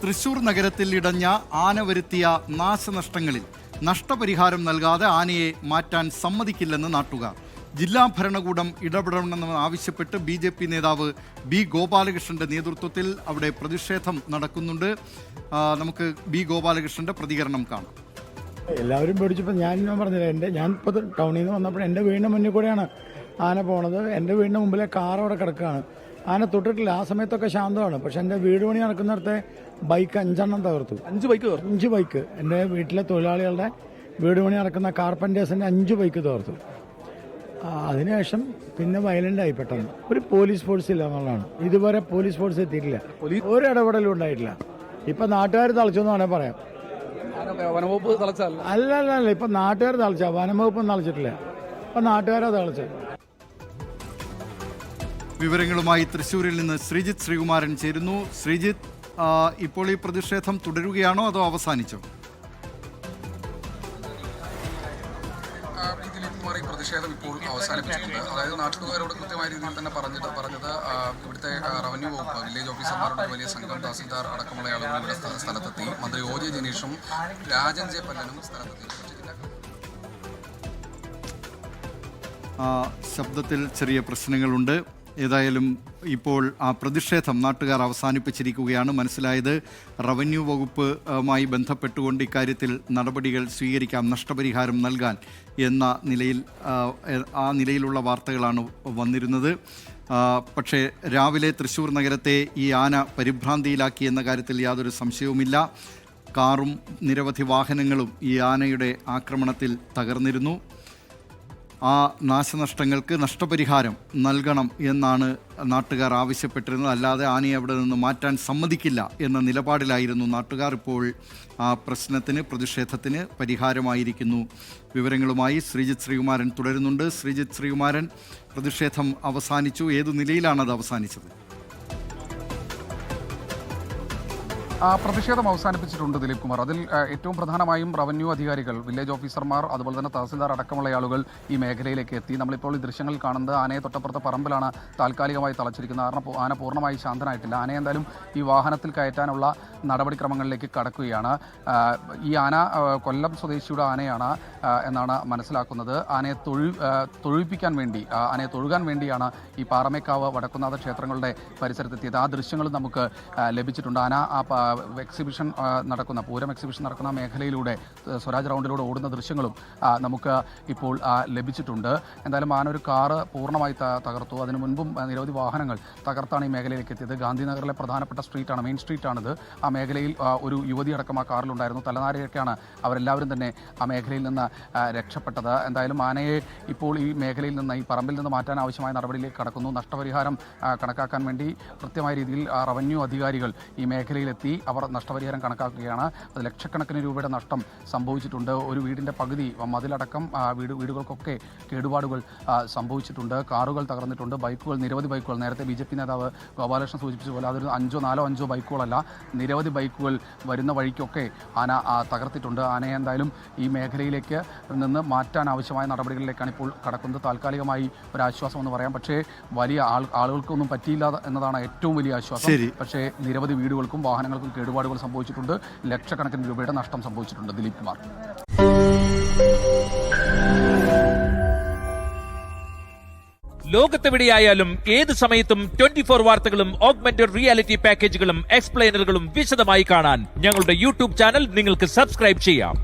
തൃശൂർ നഗരത്തിൽ ഇടഞ്ഞ ആന വരുത്തിയ നാശനഷ്ടങ്ങളിൽ നഷ്ടപരിഹാരം നൽകാതെ ആനയെ മാറ്റാൻ സമ്മതിക്കില്ലെന്ന് നാട്ടുകാർ. ജില്ലാ ഭരണകൂടം ഇടപെടണമെന്ന് ആവശ്യപ്പെട്ട് BJP നേതാവ് B. ഗോപാലകൃഷ്ണന്റെ നേതൃത്വത്തിൽ അവിടെ പ്രതിഷേധം നടക്കുന്നുണ്ട്. നമുക്ക് B. ഗോപാലകൃഷ്ണന്റെ പ്രതികരണം കാണാം. എല്ലാവരും പേടിച്ചപ്പോൾ ഞാൻ പറഞ്ഞില്ല, ഞാനിപ്പോൾ ടൗണിൽ നിന്ന് വന്നപ്പോൾ എൻ്റെ വീടിൻ്റെ മുന്നിൽ കൂടെയാണ് ആന പോണത്. എൻ്റെ വീടിൻ്റെ മുമ്പിലെ കാർ അവിടെ കിടക്കുകയാണ്. ആന തൊട്ടിട്ടില്ല. ആ സമയത്തൊക്കെ ശാന്തമാണ്. പക്ഷെ എൻ്റെ വീട് പണി നടക്കുന്നിടത്തെ ബൈക്ക് 5 എണ്ണം തകർത്തു. 5 ബൈക്ക് എൻ്റെ വീട്ടിലെ തൊഴിലാളികളുടെ വീട് പണി നടക്കുന്ന കാർപ്പൻറ്റേഴ്സിൻ്റെ 5 ബൈക്ക് തകർത്തു. അതിനുശേഷം പിന്നെ വയലൻ്റായി പെട്ടെന്ന്. ഒരു പോലീസ് ഫോഴ്സ് ഇല്ല എന്നുള്ളതാണ്. ഇതുവരെ പോലീസ് ഫോഴ്സ് എത്തിയിട്ടില്ല. ഒരു ഇടപെടലും ഉണ്ടായിട്ടില്ല. ഇപ്പം നാട്ടുകാർ തളച്ചെന്ന് വേണേൽ പറയാം. അല്ല ഇപ്പം നാട്ടുകാർ തളച്ച, വനംവകുപ്പൊന്നും തളച്ചിട്ടില്ല. ഇപ്പം നാട്ടുകാരാ തളച്ചത്. വിവരങ്ങളുമായി തൃശ്ശൂരിൽ നിന്ന് ശ്രീജിത്ത് ശ്രീകുമാരൻ ചേരുന്നു. ശ്രീജിത്ത്, ഇപ്പോൾ ഈ പ്രതിഷേധം തുടരുകയാണോ അതോ അവസാനിച്ചോ? പ്രതിഷേധം ഇപ്പോൾ അവസാനിപ്പിച്ചിട്ടുണ്ട്. അതായത് നാട്ടുകാരോട് കൃത്യമായ രീതിയിൽ തന്നെ പറഞ്ഞത് ഇവിടുത്തെ റവന്യൂ വകുപ്പ് വില്ലേജ് ഓഫീസർമാരുടെ വലിയ സംഘം, തഹസിൽദാർ അടക്കമുള്ള ആളുകൾ ഇവിടെ സ്ഥലത്തെത്തി. മന്ത്രി OJ ജനീഷും രാജൻ ജെ പല്ലനും സ്ഥലത്തെത്തി. ശബ്ദത്തിൽ ചെറിയ പ്രശ്നങ്ങളുണ്ട്. ഏതായാലും ഇപ്പോൾ ആ പ്രതിഷേധം നാട്ടുകാർ അവസാനിപ്പിച്ചിരിക്കുകയാണ്. മനസ്സിലായത് റവന്യൂ വകുപ്പുമായി ബന്ധപ്പെട്ടുകൊണ്ട് ഇക്കാര്യത്തിൽ നടപടികൾ സ്വീകരിക്കാം, നഷ്ടപരിഹാരം നൽകാൻ എന്ന നിലയിൽ ആ നിലയിലുള്ള വാർത്തകളാണ് വന്നിരുന്നത്. പക്ഷേ രാവിലെ തൃശ്ശൂർ നഗരത്തെ ഈ ആന പരിഭ്രാന്തിയിലാക്കി എന്ന കാര്യത്തിൽ യാതൊരു സംശയവുമില്ല. കാറും നിരവധി വാഹനങ്ങളും ഈ ആനയുടെ ആക്രമണത്തിൽ തകർന്നിരുന്നു. ആ നാശനഷ്ടങ്ങൾക്ക് നഷ്ടപരിഹാരം നൽകണം എന്നാണ് നാട്ടുകാർ ആവശ്യപ്പെട്ടിരുന്നത്. അല്ലാതെ ആനയെ അവിടെ നിന്ന് മാറ്റാൻ സമ്മതിക്കില്ല എന്ന നിലപാടിലായിരുന്നു നാട്ടുകാർ. ഇപ്പോൾ ആ പ്രശ്നത്തിന്, പ്രതിഷേധത്തിന് പരിഹാരമായിരിക്കുന്നു. വിവരങ്ങളുമായി ശ്രീജിത്ത് ശ്രീകുമാരൻ തുടരുന്നുണ്ട്. ശ്രീജിത്ത് ശ്രീകുമാരൻ, പ്രതിഷേധം അവസാനിച്ചു. ഏതു നിലയിലാണ് അത് അവസാനിച്ചത്? പ്രതിഷേധം അവസാനിപ്പിച്ചിട്ടുണ്ട് ദിലീപ് കുമാർ. അതിൽ ഏറ്റവും പ്രധാനമായും റവന്യൂ അധികാരികൾ, വില്ലേജ് ഓഫീസർമാർ, അതുപോലെ തന്നെ തഹസിൽദാർ അടക്കമുള്ള ആളുകൾ ഈ മേഖലയിലേക്ക് എത്തി. നമ്മളിപ്പോൾ ഈ ദൃശ്യങ്ങളിൽ കാണുന്നത് ആനയെ തൊട്ടപ്പുറത്തെ പറമ്പിലാണ് താൽക്കാലികമായി തളച്ചിരിക്കുന്നത്. കാരണം ആന പൂർണ്ണമായി ശാന്തനായിട്ടില്ല. ആനയെ എന്തായാലും ഈ വാഹനത്തിൽ കയറ്റാനുള്ള നടപടിക്രമങ്ങളിലേക്ക് കടക്കുകയാണ്. ഈ ആന കൊല്ലം സ്വദേശിയുടെ ആനയാണ് എന്നാണ് മനസ്സിലാക്കുന്നത്. ആനയെ തൊഴുവിപ്പിക്കാൻ വേണ്ടി, ആനയെ തൊഴുകാൻ വേണ്ടിയാണ് ഈ പാറമേക്കാവ് വടക്കുന്നാഥ ക്ഷേത്രങ്ങളുടെ പരിസരത്തെത്തിയത്. ആ ദൃശ്യങ്ങളും നമുക്ക് ലഭിച്ചിട്ടുണ്ട്. ആന എക്സിബിഷൻ നടക്കുന്ന, പൂരം എക്സിബിഷൻ നടക്കുന്ന മേഖലയിലൂടെ, സ്വരാജ് റൗണ്ടിലൂടെ ഓടുന്ന ദൃശ്യങ്ങളും നമുക്ക് ഇപ്പോൾ ലഭിച്ചിട്ടുണ്ട്. എന്തായാലും ആന ഒരു കാറ് പൂർണ്ണമായി തകർത്തു. അതിനു മുൻപും നിരവധി വാഹനങ്ങൾ തകർത്താണ് ഈ മേഖലയിലേക്ക് എത്തിയത്. ഗാന്ധിനഗറിലെ പ്രധാനപ്പെട്ട സ്ട്രീറ്റാണ്, മെയിൻ സ്ട്രീറ്റാണിത്. ആ മേഖലയിൽ ഒരു യുവതി അടക്കം ആ കാറിലുണ്ടായിരുന്നു. തലനാരിഴയ്ക്കാണ് അവരെല്ലാവരും തന്നെ ആ മേഖലയിൽ നിന്ന് രക്ഷപ്പെട്ടത്. എന്തായാലും ആനയെ ഇപ്പോൾ ഈ മേഖലയിൽ നിന്ന്, ഈ പറമ്പിൽ നിന്ന് മാറ്റാൻ ആവശ്യമായ നടപടിയിലേക്ക് കടക്കുന്നു. നഷ്ടപരിഹാരം കണക്കാക്കാൻ വേണ്ടി കൃത്യമായ രീതിയിൽ റവന്യൂ അധികാരികൾ ഈ മേഖലയിലെത്തി. അവർ നഷ്ടപരിഹാരം കണക്കാക്കുകയാണ്. അത് ലക്ഷക്കണക്കിന് രൂപയുടെ നഷ്ടം സംഭവിച്ചിട്ടുണ്ട്. ഒരു വീടിൻ്റെ പകുതി, മതിലടക്കം വീടുകൾക്കൊക്കെ കേടുപാടുകൾ സംഭവിച്ചിട്ടുണ്ട്. കാറുകൾ തകർന്നിട്ടുണ്ട്. ബൈക്കുകൾ, നിരവധി ബൈക്കുകൾ, നേരത്തെ BJP നേതാവ് ഗോപാലകൃഷ്ണൻ സൂചിപ്പിച്ച പോലെ അതൊരു 4 ബൈക്കുകളല്ല, നിരവധി ബൈക്കുകൾ വരുന്ന വഴിക്കൊക്കെ ആന തകർത്തിട്ടുണ്ട്. ആനയെ എന്തായാലും ഈ മേഖലയിലേക്ക് നിന്ന് മാറ്റാൻ ആവശ്യമായ നടപടികളിലേക്കാണ് ഇപ്പോൾ കടക്കുന്നത്. താൽക്കാലികമായി ഒരു ആശ്വാസം എന്ന് പറയാം. പക്ഷേ വലിയ ആളുകൾക്കൊന്നും പറ്റിയില്ല എന്നതാണ് ഏറ്റവും വലിയ ആശ്വാസം. പക്ഷേ നിരവധി വീടുകൾക്കും വാഹനങ്ങൾക്കും കേടുപാടുകൾ സംഭവിച്ചിട്ടുണ്ട്. ലക്ഷക്കണക്കിന് രൂപയുടെ നഷ്ടം സംഭവിച്ചിട്ടുണ്ട്. ദിലീപ് കുമാർ. ലോകത്തെവിടെയായാലും ഏത് സമയത്തും 24 വാർത്തകളും ഓഗ്മെന്റഡ് റിയാലിറ്റി പാക്കേജുകളും എക്സ്പ്ലെയിനറുകളും വിശദമായി കാണാൻ ഞങ്ങളുടെ YouTube ചാനൽ നിങ്ങൾക്ക് സബ്സ്ക്രൈബ് ചെയ്യാം.